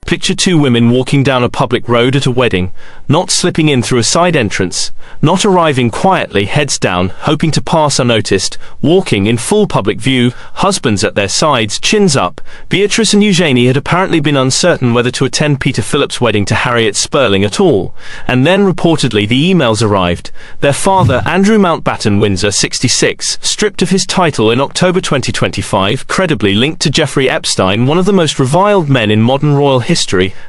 Picture two women walking down a public road at a wedding, not slipping in through a side entrance, not arriving quietly, heads down, hoping to pass unnoticed, walking in full public view, husbands at their sides, chins up. Beatrice and Eugenie had apparently been uncertain whether to attend Peter Phillips' wedding to Harriet Sperling at all, and then reportedly the emails arrived. Their father, Andrew Mountbatten Windsor, 66, stripped of his title in October 2025, credibly linked to Jeffrey Epstein, one of the most reviled men in modern royal history,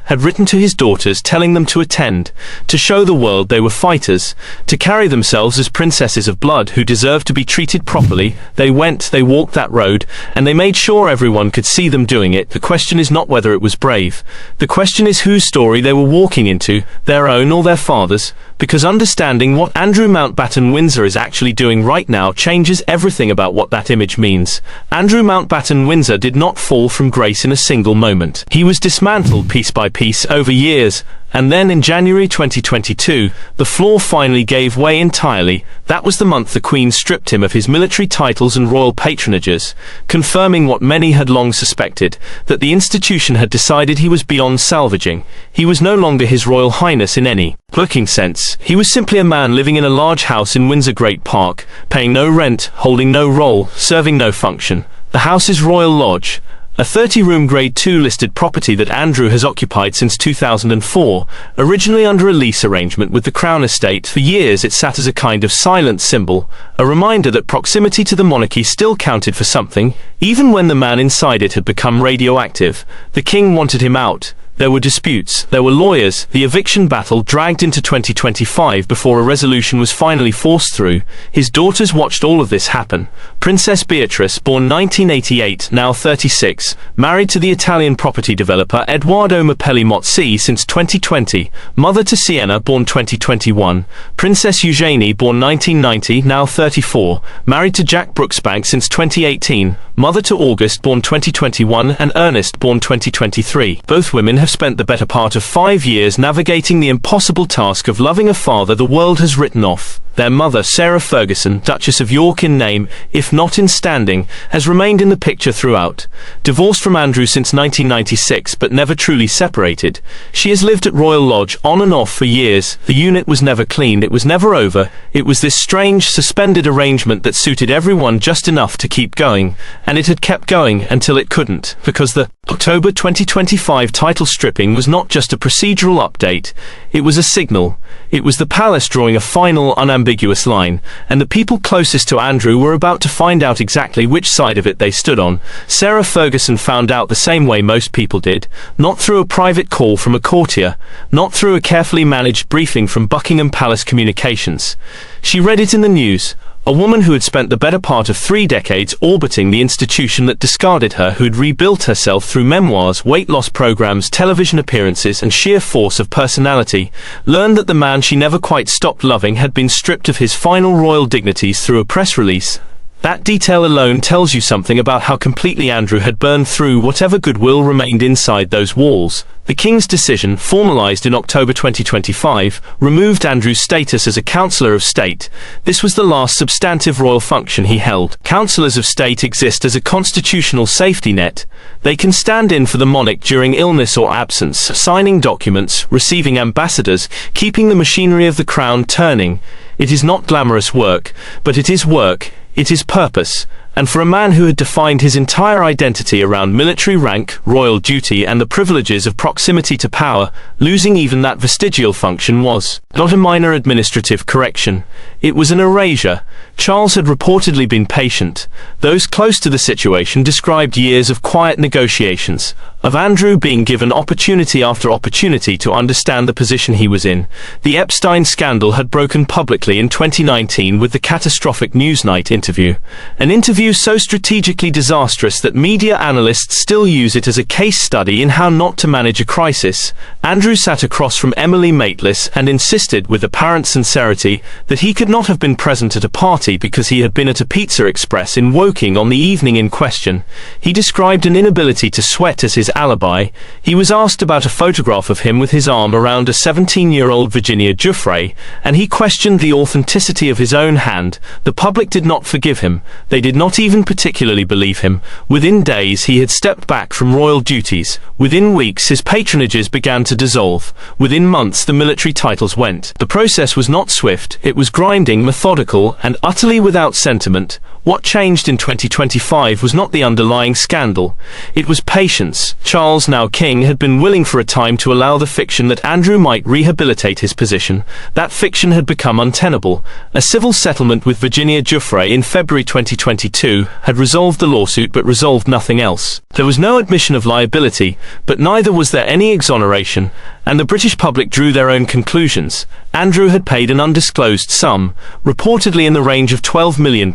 had written to his daughters telling them to attend, to show the world they were fighters, to carry themselves as princesses of blood who deserved to be treated properly. They went, they walked that road, and they made sure everyone could see them doing it. The question is not whether it was brave. The question is whose story they were walking into, their own or their father's, because understanding what Andrew Mountbatten Windsor is actually doing right now changes everything about what that image means. Andrew Mountbatten Windsor did not fall from grace in a single moment. He was dismantled piece by piece over years, and then in January 2022, the floor finally gave way entirely. That was the month the Queen stripped him of his military titles and royal patronages, confirming what many had long suspected, that the institution had decided he was beyond salvaging. He was no longer His Royal Highness in any working sense. He was simply a man living in a large house in Windsor Great Park, paying no rent, holding no role, serving no function. The house's Royal Lodge, a 30-room Grade 2 listed property that Andrew has occupied since 2004, originally under a lease arrangement with the Crown Estate. For years it sat as a kind of silent symbol, a reminder that proximity to the monarchy still counted for something, even when the man inside it had become radioactive. The king wanted him out. There were disputes, there were lawyers, the eviction battle dragged into 2025 before a resolution was finally forced through. His daughters watched all of this happen. Princess Beatrice, born 1988, now 36, married to the Italian property developer Edoardo Mapelli Mozzi since 2020, mother to Sienna, born 2021. Princess Eugenie, born 1990, now 34, married to Jack Brooksbank since 2018, mother to August, born 2021, and Ernest, born 2023. Both women have spent the better part of 5 years navigating the impossible task of loving a father the world has written off. Their mother, Sarah Ferguson, Duchess of York in name, if not in standing, has remained in the picture throughout. Divorced from Andrew since 1996 but never truly separated, she has lived at Royal Lodge on and off for years. The unit was never cleaned, it was never over. It was this strange, suspended arrangement that suited everyone just enough to keep going, and it had kept going until it couldn't, because the October 2025 title stripping was not just a procedural update, it was a signal. It was the palace drawing a final, unambiguous line, and the people closest to Andrew were about to find out exactly which side of it they stood on. Sarah Ferguson found out the same way most people did, not through a private call from a courtier, not through a carefully managed briefing from Buckingham Palace Communications. She read it in the news. A woman who had spent the better part of 3 decades orbiting the institution that discarded her, who had rebuilt herself through memoirs, weight loss programs, television appearances, and sheer force of personality, learned that the man she never quite stopped loving had been stripped of his final royal dignities through a press release. That detail alone tells you something about how completely Andrew had burned through whatever goodwill remained inside those walls. The King's decision, formalised in October 2025, removed Andrew's status as a Councillor of State. This was the last substantive royal function he held. Councillors of State exist as a constitutional safety net. They can stand in for the monarch during illness or absence, signing documents, receiving ambassadors, keeping the machinery of the crown turning. It is not glamorous work, but it is work. It is purpose, and for a man who had defined his entire identity around military rank, royal duty, and the privileges of proximity to power, losing even that vestigial function was not a minor administrative correction. It was an erasure. Charles had reportedly been patient. Those close to the situation described years of quiet negotiations, of Andrew being given opportunity after opportunity to understand the position he was in. The Epstein scandal had broken publicly in 2019 with the catastrophic Newsnight interview. An interview so strategically disastrous that media analysts still use it as a case study in how not to manage a crisis. Andrew sat across from Emily Maitlis and insisted with apparent sincerity that he could not have been present at a party because he had been at a Pizza Express in Woking on the evening in question. He described an inability to sweat as his his alibi, he was asked about a photograph of him with his arm around a 17-year-old Virginia Giuffre, and he questioned the authenticity of his own hand. The public did not forgive him. They did not even particularly believe him. Within days he had stepped back from royal duties. Within weeks his patronages began to dissolve. Within months the military titles went. The process was not swift, it was grinding, methodical, and utterly without sentiment. What changed in 2025 was not the underlying scandal. It was patience. Charles, now king, had been willing for a time to allow the fiction that Andrew might rehabilitate his position. That fiction had become untenable. A civil settlement with Virginia Giuffre in February 2022 had resolved the lawsuit but resolved nothing else. There was no admission of liability, but neither was there any exoneration, and the British public drew their own conclusions. Andrew had paid an undisclosed sum, reportedly in the range of £12 million,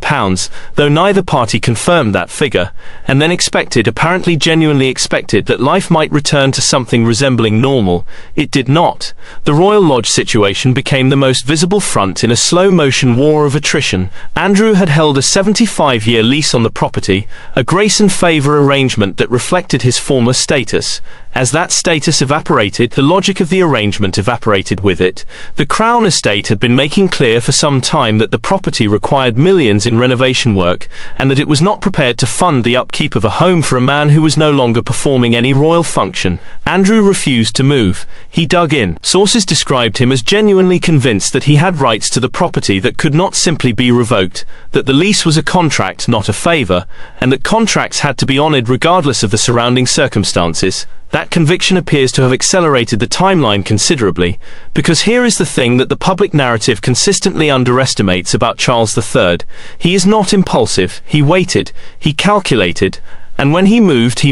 though neither party confirmed that figure, and then apparently genuinely expected, that life might return to something resembling normal. It did not. The Royal Lodge situation became the most visible front in a slow-motion war of attrition. Andrew had held a 75-year lease on the property, a grace and favour arrangement that reflected his former status. As that status evaporated, the logic of the arrangement evaporated with it. The Crown Estate had been making clear for some time that the property required millions in renovation work, and that it was not prepared to fund the upkeep of a home for a man who was no longer performing any royal function. Andrew refused to move. He dug in. Sources described him as genuinely convinced that he had rights to the property that could not simply be revoked, that the lease was a contract, not a favour, and that contracts had to be honoured regardless of the surrounding circumstances. That conviction appears to have accelerated the timeline considerably, because here is the thing that the public narrative consistently underestimates about Charles III. He is not impulsive. He waited. He calculated. And when he moved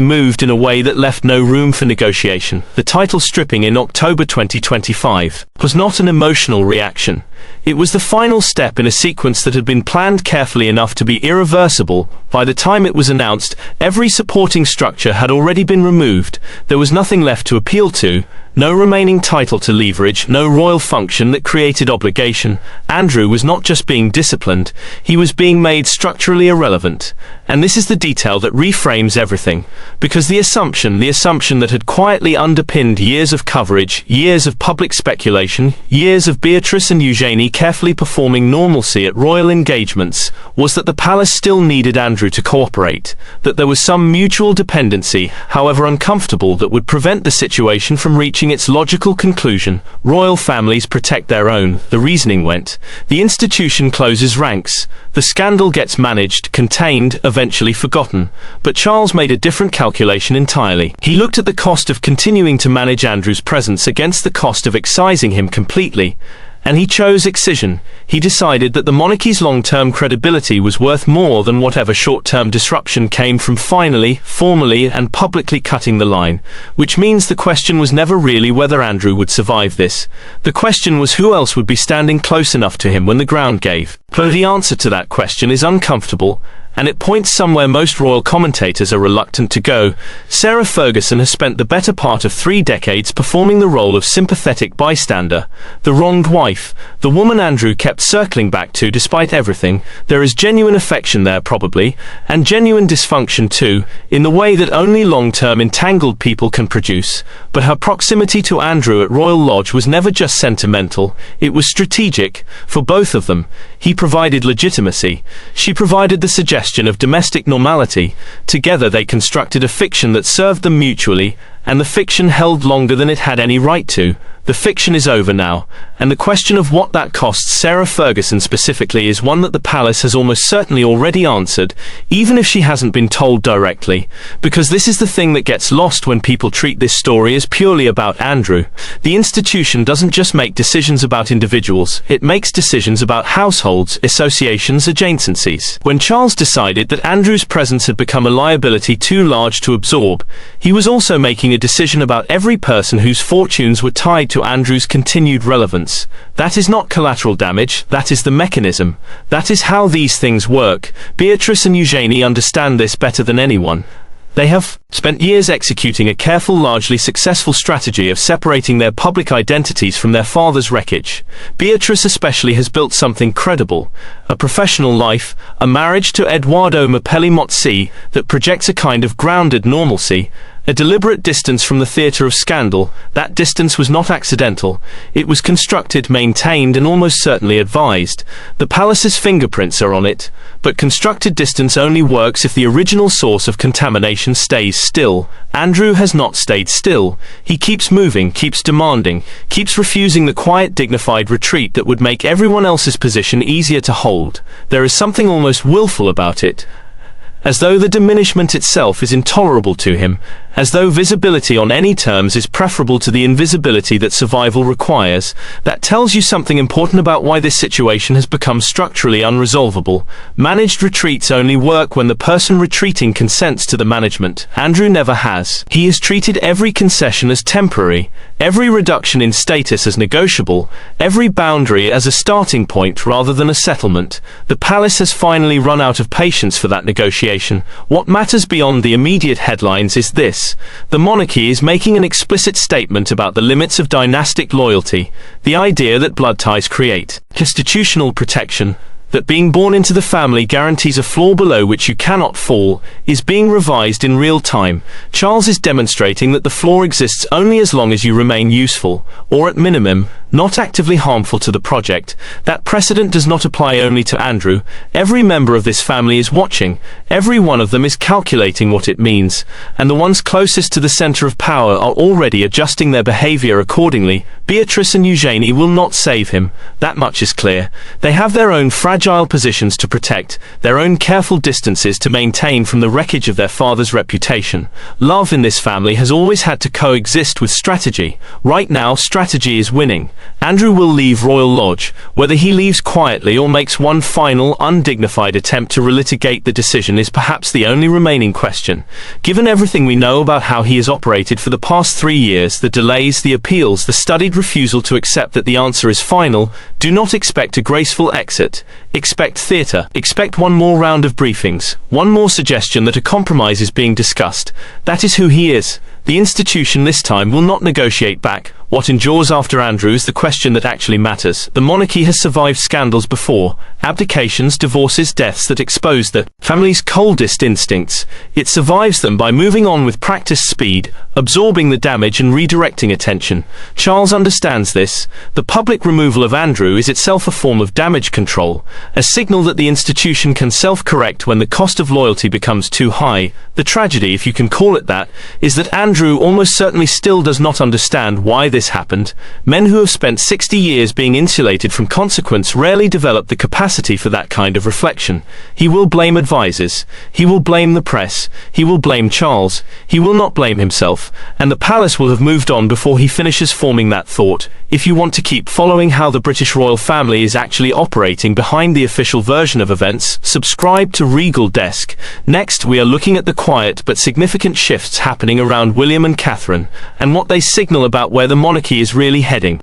in a way that left no room for negotiation. The title stripping in October 2025 was not an emotional reaction. It was the final step in a sequence that had been planned carefully enough to be irreversible. By the time it was announced, every supporting structure had already been removed. There was nothing left to appeal to, no remaining title to leverage, no royal function that created obligation. Andrew was not just being disciplined, he was being made structurally irrelevant. And this is the detail that reframes everything. Because the assumption that had quietly underpinned years of coverage, years of public speculation, years of Beatrice and Eugenie carefully performing normalcy at royal engagements, was that the palace still needed Andrew to cooperate, that there was some mutual dependency, however uncomfortable, that would prevent the situation from reaching its logical conclusion. Royal families protect their own, the reasoning went. The institution closes ranks. The scandal gets managed, contained, eventually forgotten. But Charles made a different calculation entirely. He looked at the cost of continuing to manage Andrew's presence against the cost of excising him completely. And he chose excision. He decided that the monarchy's long-term credibility was worth more than whatever short-term disruption came from finally, formally and publicly cutting the line. Which means the question was never really whether Andrew would survive this. The question was who else would be standing close enough to him when the ground gave. But the answer to that question is uncomfortable, and it points somewhere most royal commentators are reluctant to go. Sarah Ferguson has spent the better part of 3 decades performing the role of sympathetic bystander, the wronged wife, the woman Andrew kept circling back to despite everything. There is genuine affection there probably, and genuine dysfunction too, in the way that only long-term entangled people can produce. But her proximity to Andrew at Royal Lodge was never just sentimental, it was strategic, for both of them. He provided legitimacy. She provided the suggestion of domestic normality. Together they constructed a fiction that served them mutually, and the fiction held longer than it had any right to. The fiction is over now, and the question of what that costs Sarah Ferguson specifically is one that the palace has almost certainly already answered, even if she hasn't been told directly, because this is the thing that gets lost when people treat this story as purely about Andrew. The institution doesn't just make decisions about individuals, it makes decisions about households, associations, adjacencies. When Charles decided that Andrew's presence had become a liability too large to absorb, he was also making a decision about every person whose fortunes were tied to Andrew's continued relevance. That is not collateral damage, that is the mechanism. That is how these things work. Beatrice and Eugenie understand this better than anyone. They have spent years executing a careful, largely successful strategy of separating their public identities from their father's wreckage. Beatrice especially has built something credible, a professional life, a marriage to Edoardo Mapelli Mozzi that projects a kind of grounded normalcy, A deliberate distance from the theatre of scandal. That distance was not accidental. It was constructed, maintained, and almost certainly advised. The palace's fingerprints are on it. But constructed distance only works if the original source of contamination stays still. Andrew has not stayed still. He keeps moving, keeps demanding, keeps refusing the quiet, dignified retreat that would make everyone else's position easier to hold. There is something almost willful about it, as though the diminishment itself is intolerable to him, as though visibility on any terms is preferable to the invisibility that survival requires. That tells you something important about why this situation has become structurally unresolvable. Managed retreats only work when the person retreating consents to the management. Andrew never has. He has treated every concession as temporary, every reduction in status as negotiable, every boundary as a starting point rather than a settlement. The palace has finally run out of patience for that negotiation. What matters beyond the immediate headlines is this: the monarchy is making an explicit statement about the limits of dynastic loyalty, the idea that blood ties create constitutional protection, that being born into the family guarantees a floor below which you cannot fall, is being revised in real time. Charles is demonstrating that the floor exists only as long as you remain useful, or at minimum, not actively harmful to the project. That precedent does not apply only to Andrew. Every member of this family is watching. Every one of them is calculating what it means, and the ones closest to the center of power are already adjusting their behavior accordingly. Beatrice and Eugenie will not save him. That much is clear. They have their own fragile positions to protect, their own careful distances to maintain from the wreckage of their father's reputation. Love in this family has always had to coexist with strategy. Right now, strategy is winning. Andrew will leave Royal Lodge. Whether he leaves quietly or makes one final, undignified attempt to relitigate the decision is perhaps the only remaining question. Given everything we know about how he has operated for the past 3 years, the delays, the appeals, the studied refusal to accept that the answer is final, do not expect a graceful exit. Expect theatre. Expect one more round of briefings, one more suggestion that a compromise is being discussed. That is who he is. The institution this time will not negotiate back. What endures after Andrew is the question that actually matters. The monarchy has survived scandals before, abdications, divorces, deaths that expose the family's coldest instincts. It survives them by moving on with practiced speed, absorbing the damage and redirecting attention. Charles understands this. The public removal of Andrew is itself a form of damage control, a signal that the institution can self-correct when the cost of loyalty becomes too high. The tragedy, if you can call it that, is that Andrew almost certainly still does not understand why this happened. Men who have spent 60 years being insulated from consequence rarely develop the capacity for that kind of reflection. He will blame advisors. He will blame the press. He will blame Charles. He will not blame himself. And the palace will have moved on before he finishes forming that thought. If you want to keep following how the British royal family is actually operating behind the official version of events, subscribe to Regal Desk. Next, we are looking at the quiet but significant shifts happening around William and Catherine, and what they signal about where the monarchy is really heading.